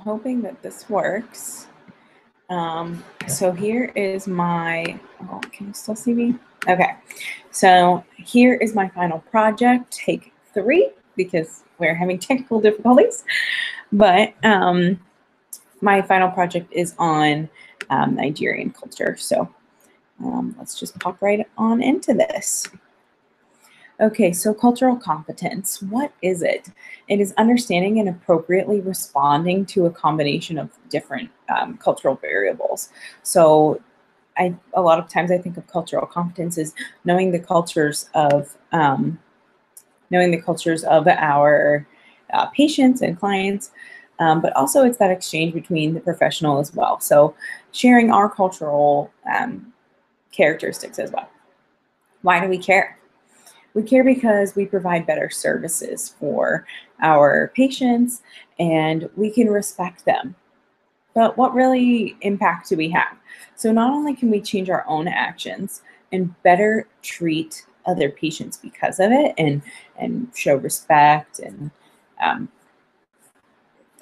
hoping that this works. So here is my, oh, can you still see me? Okay, so here is my final project, take 3, because we're having technical difficulties. But my final project is on Nigerian culture. So let's just pop right on into this. Okay, so cultural competence, what is it? It is understanding and appropriately responding to a combination of different cultural variables. So a lot of times I think of cultural competence as knowing the cultures of our patients and clients, but also it's that exchange between the professional as well. So sharing our cultural characteristics as well. Why do we care? We care because we provide better services for our patients and we can respect them. But what really impact do we have? So not only can we change our own actions and better treat other patients because of it and show respect and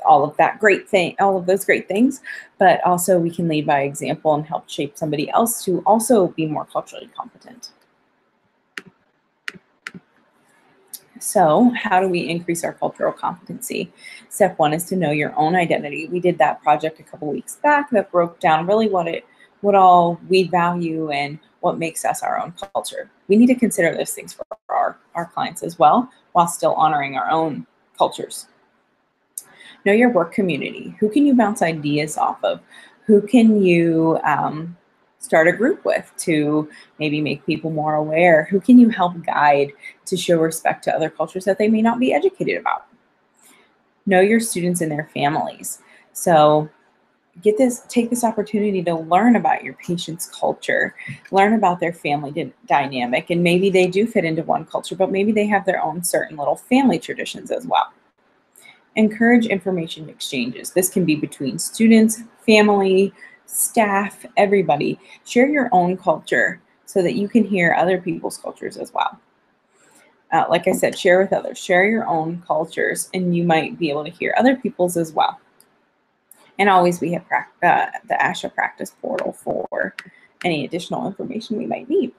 all of those great things, but also we can lead by example and help shape somebody else to also be more culturally competent. So how do we increase our cultural competency? Step 1 is to know your own identity. We did that project a couple weeks back that broke down really what all we value and what makes us our own culture. We need to consider those things for our clients as well, while still honoring our own cultures. Know your work community. Who can you bounce ideas off of? Who can you start a group with to maybe make people more aware? Who can you help guide to show respect to other cultures that they may not be educated about? Know your students and their families. So take this opportunity to learn about your patient's culture, learn about their family dynamic, and maybe they do fit into one culture, but maybe they have their own certain little family traditions as well. Encourage information exchanges. This can be between students, family, staff, everybody. Share your own culture so that you can hear other people's cultures as well. Like I said, share with others. Share your own cultures, and you might be able to hear other people's as well. And always we have the ASHA practice portal for any additional information we might need.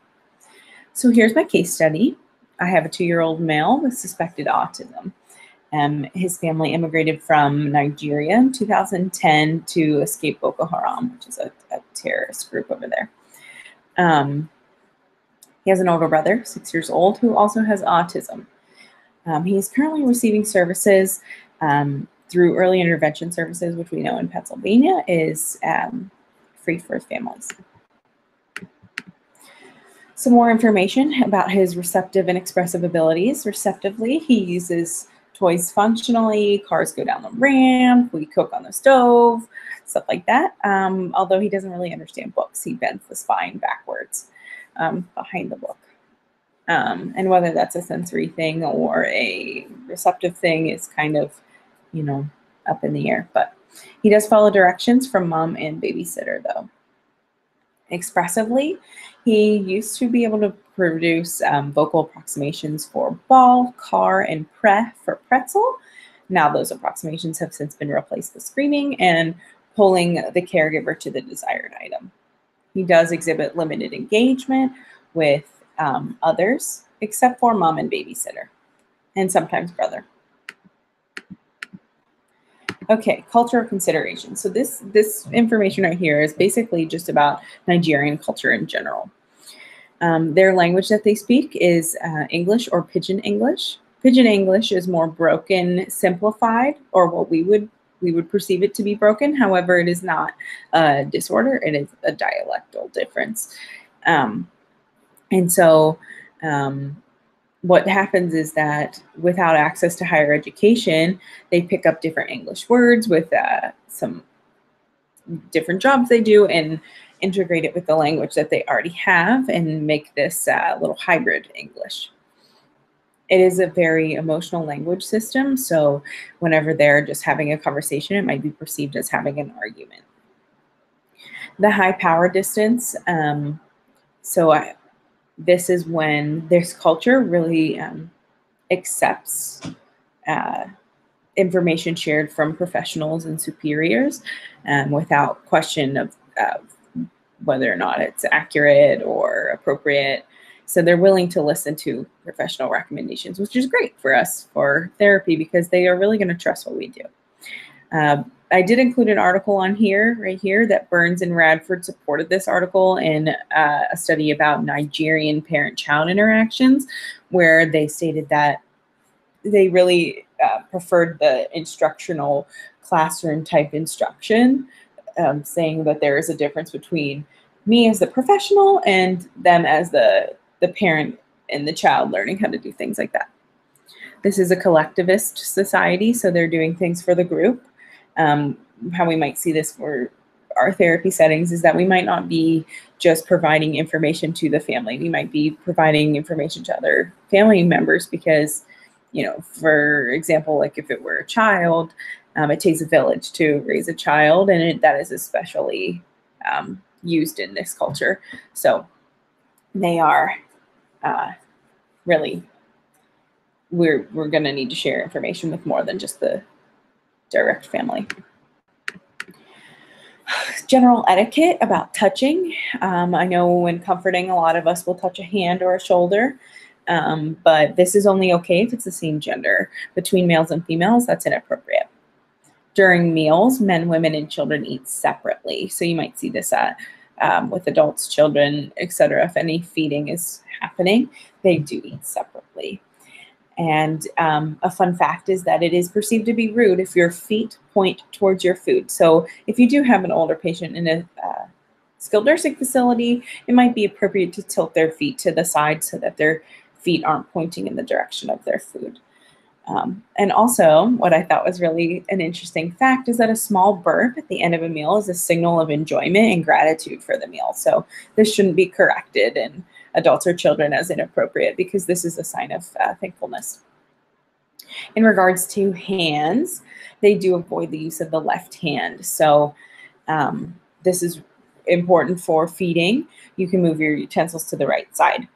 So here's my case study. I have a 2-year-old male with suspected autism. His family immigrated from Nigeria in 2010 to escape Boko Haram, which is a terrorist group over there. He has an older brother, 6 years old, who also has autism. He is currently receiving services through early intervention services, which we know in Pennsylvania is free for families. Some more information about his receptive and expressive abilities. Receptively, he uses toys functionally, cars go down the ramp, we cook on the stove, stuff like that. Although he doesn't really understand books, he bends the spine backwards behind the book. And whether that's a sensory thing or a receptive thing is kind of, up in the air. But he does follow directions from mom and babysitter, though. Expressively, he used to be able to produce vocal approximations for ball, car, and for pretzel. Now those approximations have since been replaced with screaming and pulling the caregiver to the desired item. He does exhibit limited engagement with others, except for mom and babysitter, and sometimes brother. Okay, cultural considerations. So this information right here is basically just about Nigerian culture in general. Their language that they speak is English or Pidgin English. Pidgin English is more broken, simplified, or what we would perceive it to be broken. However, it is not a disorder. It is a dialectal difference. And so what happens is that without access to higher education, they pick up different English words with some different jobs they do and integrate it with the language that they already have and make this little hybrid English. It is a very emotional language system, so whenever they're just having a conversation, it might be perceived as having an argument. The high power distance, this is when this culture really accepts information shared from professionals and superiors without question of whether or not it's accurate or appropriate. So they're willing to listen to professional recommendations, which is great for us for therapy because they are really going to trust what we do. I did include an article on here, right here, that Burns and Radford supported this article in a study about Nigerian parent-child interactions, where they stated that they really preferred the instructional classroom type instruction, saying that there is a difference between me as the professional and them as the parent and the child learning how to do things like that. This is a collectivist society, so they're doing things for the group. How we might see this for our therapy settings is that we might not be just providing information to the family. We might be providing information to other family members because, you know, for example, like if it were a child, it takes a village to raise a child, and that is especially used in this culture. So they are really, we're going to need to share information with more than just the direct family. General etiquette about touching. I know when comforting, a lot of us will touch a hand or a shoulder, but this is only okay if it's the same gender. Between males and females, that's inappropriate. During meals, men, women, and children eat separately. So you might see this with adults, children, etc. If any feeding is happening, they do eat separately. And a fun fact is that it is perceived to be rude if your feet point towards your food. So if you do have an older patient in a skilled nursing facility, it might be appropriate to tilt their feet to the side so that their feet aren't pointing in the direction of their food. And also, what I thought was really an interesting fact is that a small burp at the end of a meal is a signal of enjoyment and gratitude for the meal. So this shouldn't be corrected in adults or children as inappropriate because this is a sign of thankfulness. In regards to hands, they do avoid the use of the left hand. So this is important for feeding. You can move your utensils to the right side.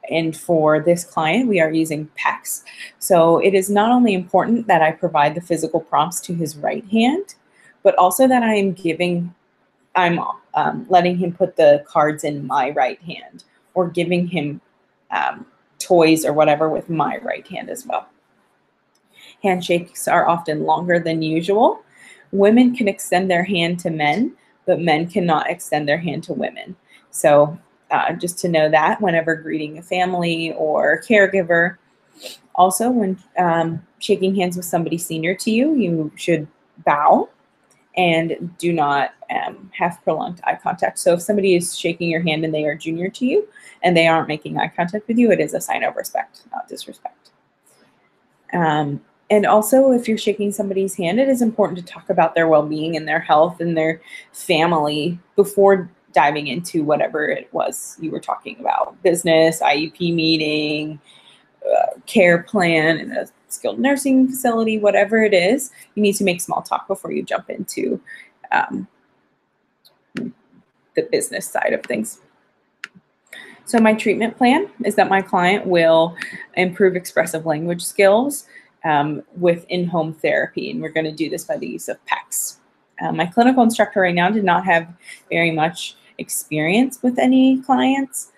And for this client, we are using PECs. So it is not only important that I provide the physical prompts to his right hand, but also that I'm letting him put the cards in my right hand or giving him toys or whatever with my right hand as well. Handshakes are often longer than usual. Women can extend their hand to men, but men cannot extend their hand to women. So just to know that whenever greeting a family or caregiver. Also, when shaking hands with somebody senior to you, you should bow and do not have prolonged eye contact. So if somebody is shaking your hand and they are junior to you and they aren't making eye contact with you, it is a sign of respect, not disrespect. And also, if you're shaking somebody's hand, it is important to talk about their well-being and their health and their family before diving into whatever it was you were talking about, business, IEP meeting, care plan in a skilled nursing facility, whatever it is, you need to make small talk before you jump into the business side of things. So my treatment plan is that my client will improve expressive language skills with in-home therapy, and we're going to do this by the use of PECs. My clinical instructor right now did not have very much experience with any clients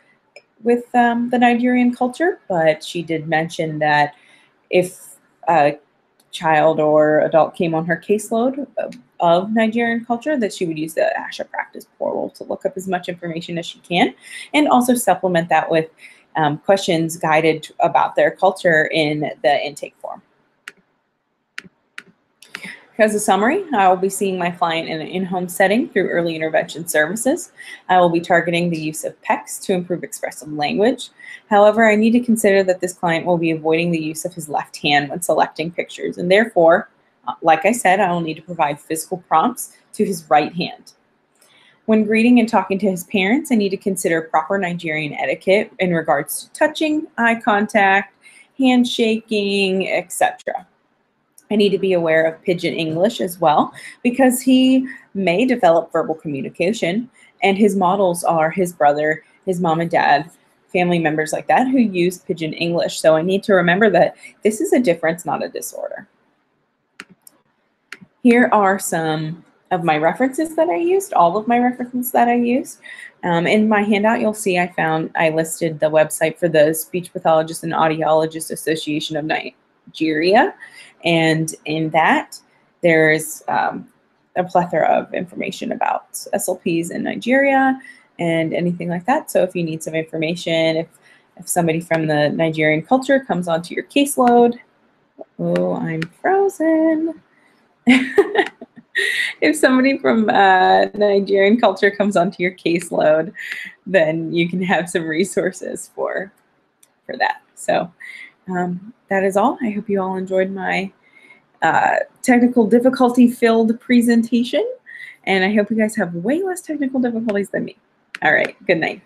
with the Nigerian culture, but she did mention that if a child or adult came on her caseload of Nigerian culture, that she would use the ASHA practice portal to look up as much information as she can, and also supplement that with questions guided about their culture in the intake form. As a summary, I will be seeing my client in an in-home setting through early intervention services. I will be targeting the use of PECs to improve expressive language. However, I need to consider that this client will be avoiding the use of his left hand when selecting pictures, and therefore, like I said, I will need to provide physical prompts to his right hand. When greeting and talking to his parents, I need to consider proper Nigerian etiquette in regards to touching, eye contact, handshaking, etc. I need to be aware of Pidgin English as well, because he may develop verbal communication, and his models are his brother, his mom and dad, family members like that who use Pidgin English. So I need to remember that this is a difference, not a disorder. Here are some of my references that I used, all of my references that I used. In my handout, you'll see I listed the website for the Speech Pathologist and Audiologist Association of Nigeria. And in that, there's a plethora of information about SLPs in Nigeria and anything like that. So if you need some information, if somebody from the Nigerian culture comes onto your caseload, oh, I'm frozen. If somebody from Nigerian culture comes onto your caseload, then you can have some resources for that. So that is all. I hope you all enjoyed my technical difficulty filled presentation, and I hope you guys have way less technical difficulties than me. All right, good night.